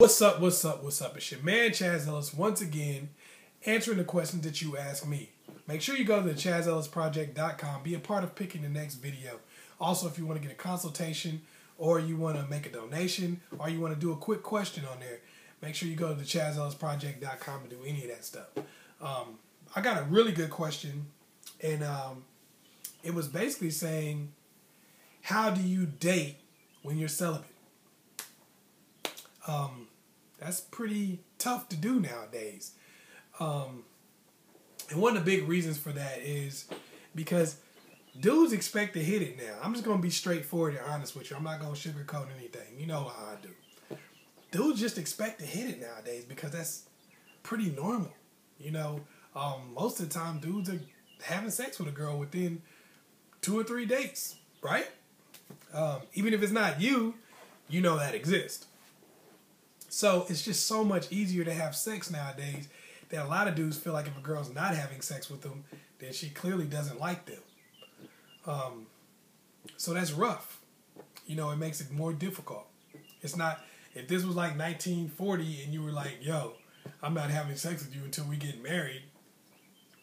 What's up? It's your man Chazzellis once again answering the questions that you ask me. Make sure you go to the askchazzellisproject.com. Be a part of picking the next video. Also, if you want to get a consultation or you want to make a donation or you want to do a quick question on there, make sure you go to the askchazzellisproject.com and do any of that stuff. I got a really good question, and it was basically saying, how do you date when you're celibate? That's pretty tough to do nowadays. And one of the big reasons for that is because dudes expect to hit it now. I'm just going to be straightforward and honest with you. I'm not going to sugarcoat anything. You know how I do. Dudes just expect to hit it nowadays because that's pretty normal. You know, most of the time dudes are having sex with a girl within 2 or 3 dates, right? Even if it's not you, you know that exists. So it's just so much easier to have sex nowadays that a lot of dudes feel like if a girl's not having sex with them, then she clearly doesn't like them. So that's rough. You know, it makes it more difficult. It's not, if this was like 1940 and you were like, yo, I'm not having sex with you until we get married,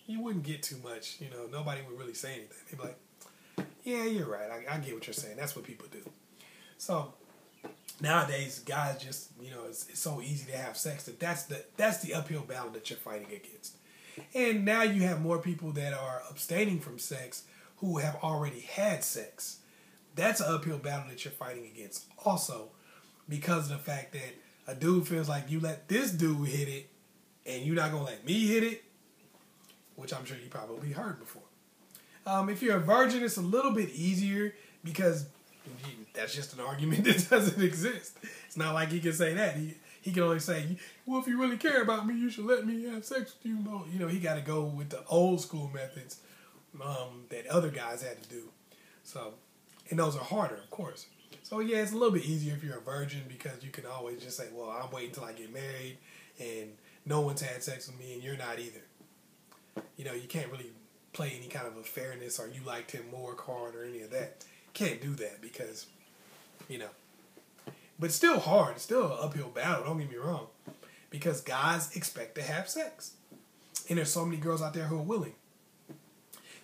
you wouldn't get too much. You know, nobody would really say anything. They'd be like, yeah, you're right. I get what you're saying. That's what people do. So nowadays, guys just, you know, it's so easy to have sex that's the uphill battle that you're fighting against. And now you have more people that are abstaining from sex who have already had sex. That's an uphill battle that you're fighting against also, because of the fact that a dude feels like you let this dude hit it and you're not going to let me hit it, which I'm sure you probably heard before. If you're a virgin, it's a little bit easier because that's just an argument that doesn't exist. It's not like he can say that. He can only say, well, if you really care about me, you should let me have sex with you. You know, he got to go with the old school methods that other guys had to do. So, and those are harder, of course. So, yeah, it's a little bit easier if you're a virgin because you can always just say, well, I'm waiting until I get married and no one's had sex with me and you're not either. You know, you can't really play any kind of a fairness or you liked him more card or any of that. Can't do that because, you know, but it's still hard. It's still an uphill battle, don't get me wrong, because guys expect to have sex. And there's so many girls out there who are willing.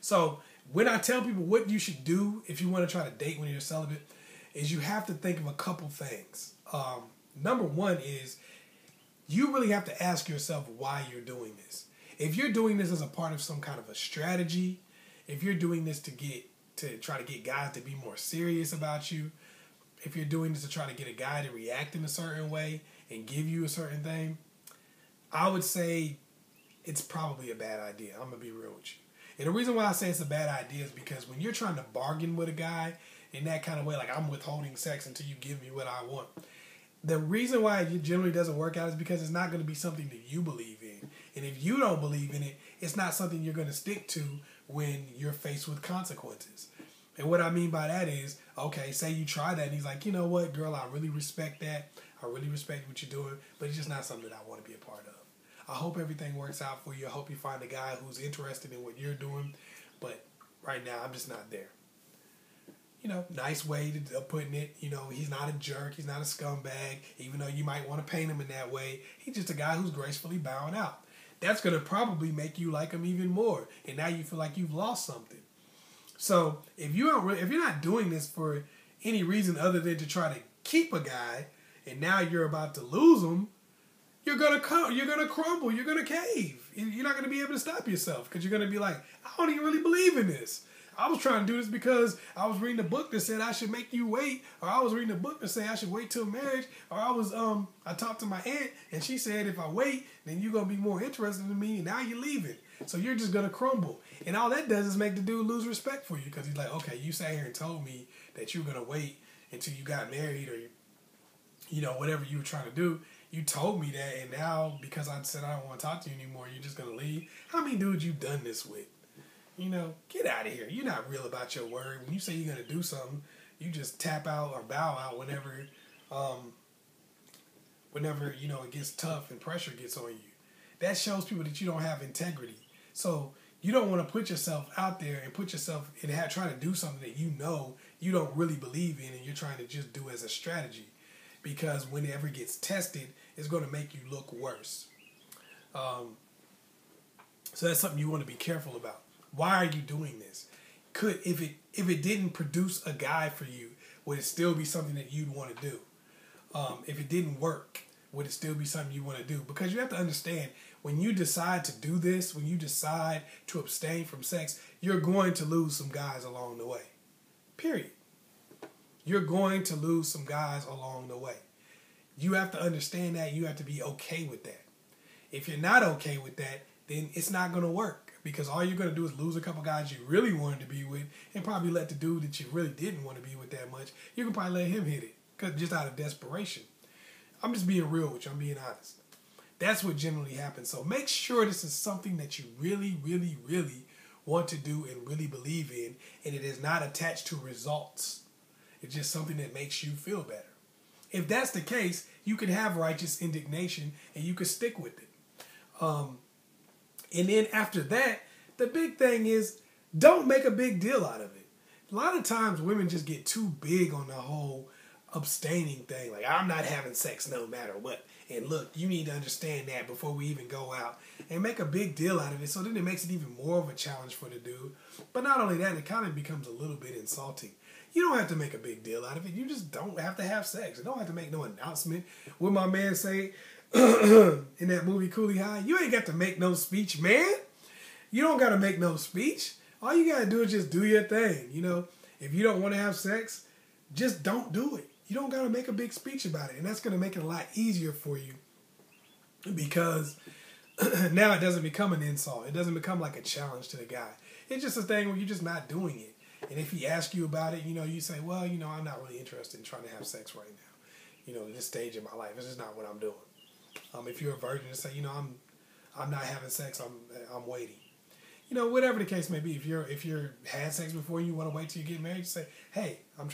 So when I tell people what you should do if you want to try to date when you're celibate, is you have to think of a couple things. Number one is you really have to ask yourself why you're doing this. If you're doing this as a part of some kind of a strategy, if you're doing this to try to get guys to be more serious about you, if you're doing this to try to get a guy to react in a certain way and give you a certain thing, I would say it's probably a bad idea. I'm going to be real with you. And the reason why I say it's a bad idea is because when you're trying to bargain with a guy in that kind of way, like I'm withholding sex until you give me what I want, the reason why it generally doesn't work out is because it's not going to be something that you believe in. And if you don't believe in it, it's not something you're going to stick to when you're faced with consequences. And what I mean by that is, okay, say you try that and he's like, you know what, girl, I really respect that. I really respect what you're doing, but it's just not something that I want to be a part of. I hope everything works out for you. I hope you find a guy who's interested in what you're doing, but right now I'm just not there. You know, nice way of putting it. You know, he's not a jerk. He's not a scumbag, even though you might want to paint him in that way. He's just a guy who's gracefully bowing out. That's going to probably make you like him even more. And now you feel like you've lost something. So if you're not doing this for any reason other than to try to keep a guy, and now you're about to lose him, you're gonna crumble, you're gonna cave. You're not gonna be able to stop yourself because you're gonna be like, I don't even really believe in this. I was trying to do this because I was reading a book that said I should make you wait, or I was reading a book that said I should wait till marriage, or I talked to my aunt and she said if I wait, then you're gonna be more interested in me, and now you're leaving. So you're just gonna crumble. And all that does is make the dude lose respect for you because he's like, okay, you sat here and told me that you were gonna wait until you got married or you know, whatever you were trying to do. You told me that, and now because I said I don't want to talk to you anymore, you're just gonna leave. How many dudes you done this with? You know, get out of here. You're not real about your word. When you say you're going to do something, you just tap out or bow out whenever, you know, it gets tough and pressure gets on you. That shows people that you don't have integrity. So you don't want to put yourself out there and put yourself and try to do something that you know you don't really believe in and you're trying to just do as a strategy. because whenever it gets tested, it's going to make you look worse. So that's something you want to be careful about. Why are you doing this? If it didn't produce a guy for you, would it still be something that you'd want to do? If it didn't work, would it still be something you want to do? Because you have to understand, when you decide to do this, when you decide to abstain from sex, you're going to lose some guys along the way. Period. You're going to lose some guys along the way. You have to understand that. You have to be okay with that. If you're not okay with that, then it's not going to work, because all you're going to do is lose a couple guys you really wanted to be with and probably let the dude that you really didn't want to be with that much, you can probably let him hit it, because just out of desperation. I'm just being real with you. I'm being honest. That's what generally happens. So make sure this is something that you really, really, really want to do and really believe in, and it is not attached to results. It's just something that makes you feel better. If that's the case, you can have righteous indignation and you can stick with it. And then after that, the big thing is, don't make a big deal out of it. A lot of times women just get too big on the whole abstaining thing. Like, I'm not having sex no matter what. And look, you need to understand that before we even go out, and make a big deal out of it. So then it makes it even more of a challenge for the dude. But not only that, it kind of becomes a little bit insulting. You don't have to make a big deal out of it. You just don't have to have sex. You don't have to make no announcement. What my man say in that movie Coolie High, you ain't got to make no speech, man. You don't got to make no speech. All you got to do is just do your thing. You know, if you don't want to have sex, just don't do it. You don't got to make a big speech about it. And that's going to make it a lot easier for you, because now it doesn't become an insult. It doesn't become like a challenge to the guy. It's just a thing where you're just not doing it. And if he asks you about it, you know, you say, well, you know, I'm not really interested in trying to have sex right now. You know, at this stage in my life, this is not what I'm doing. If you're a virgin, say, you know, I'm not having sex. I'm waiting. You know, whatever the case may be. If you're had sex before, you want to wait till you get married, you say, hey, I'm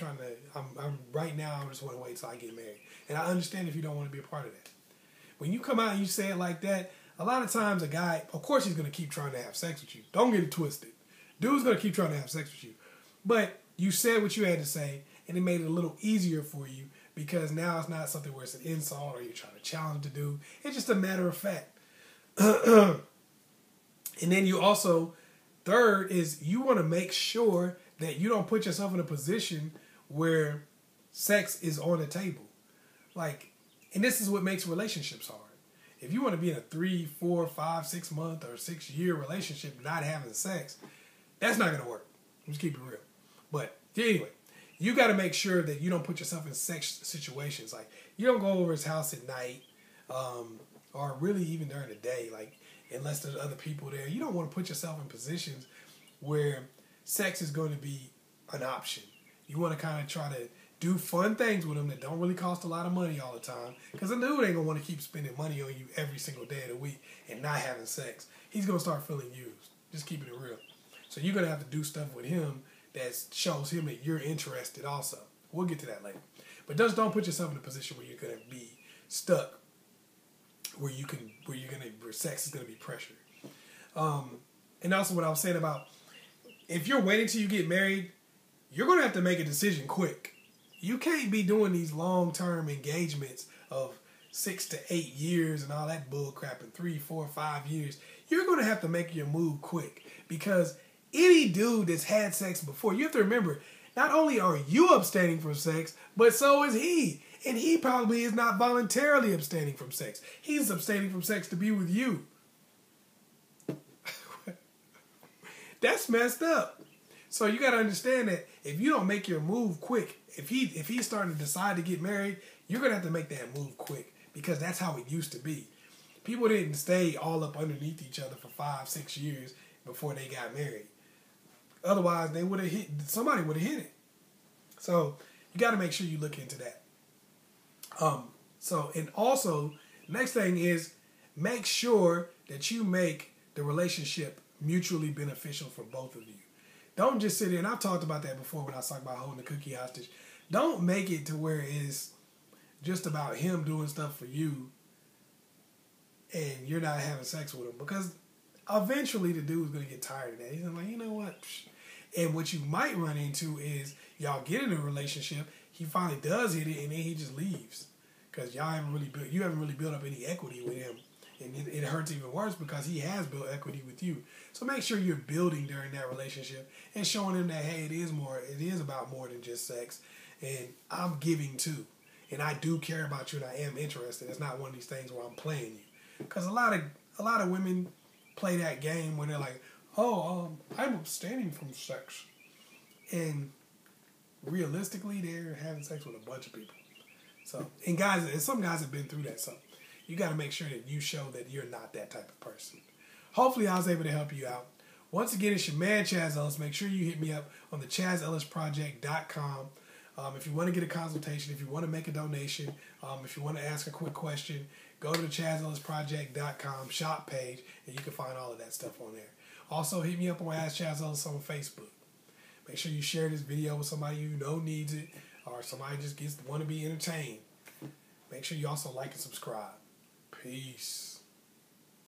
right now, I just want to wait till I get married. And I understand if you don't want to be a part of that. When you come out and you say it like that, a lot of times a guy, of course he's going to keep trying to have sex with you. Don't get it twisted. Dude's going to keep trying to have sex with you. But you said what you had to say, and it made it a little easier for you, because now it's not something where it's an insult or you're trying to challenge the dude. It's just a matter of fact. And then you also, third is, you want to make sure that you don't put yourself in a position where sex is on the table. Like, and this is what makes relationships hard. If you want to be in a 3, 4, 5, 6 month or 6 year relationship not having sex, that's not going to work. Let's keep it real. But anyway, you got to make sure that you don't put yourself in sex situations. Like, you don't go over his house at night, or really even during the day, like, unless there's other people there. You don't want to put yourself in positions where sex is going to be an option. You want to kind of try to do fun things with him that don't really cost a lot of money all the time, because a dude ain't going to want to keep spending money on you every single day of the week and not having sex. He's going to start feeling used. Just keeping it real. So you're going to have to do stuff with him that shows him that you're interested also. We'll get to that later. But just don't put yourself in a position where you're going to be stuck, where sex is going to be pressured. And also what I was saying about, if you're waiting till you get married, you're going to have to make a decision quick. You can't be doing these long-term engagements of 6 to 8 years and all that bull crap in 3, 4, 5 years. You're going to have to make your move quick, because any dude that's had sex before, you have to remember, not only are you abstaining from sex, but so is he. And he probably is not voluntarily abstaining from sex. He's abstaining from sex to be with you. That's messed up. So you got to understand that if you don't make your move quick, if he's starting to decide to get married, you're going to have to make that move quick, because that's how it used to be. People didn't stay all up underneath each other for 5, 6 years before they got married. Otherwise, somebody would have hit it. So you got to make sure you look into that. And also, next thing is, make sure that you make the relationship mutually beneficial for both of you. Don't just sit there, and I've talked about that before when I was talking about holding the cookie hostage. Don't make it to where it's just about him doing stuff for you and you're not having sex with him, because eventually the dude's going to get tired of that. He's like, you know what? And what you might run into is, y'all get in a relationship, he finally does hit it, and then he just leaves. because you haven't really built up any equity with him, and it hurts even worse because he has built equity with you. So make sure you're building during that relationship and showing him that, hey, it is about more than just sex, and I'm giving too, and I do care about you, and I am interested. It's not one of these things where I'm playing you, because a lot of women play that game where they're like, oh, I'm abstaining from sex, and realistically, they're having sex with a bunch of people. So, and some guys have been through that. So, you got to make sure that you show that you're not that type of person. Hopefully, I was able to help you out. Once again, it's your man, Chaz Ellis. Make sure you hit me up on the askchazzellisproject.com. If you want to get a consultation, if you want to make a donation, if you want to ask a quick question, go to the askchazzellisproject.com shop page, and you can find all of that stuff on there. Also, hit me up on Ask Chaz Ellis on Facebook. Make sure you share this video with somebody you know needs it, or somebody just want to be entertained. Make sure you also like and subscribe. Peace.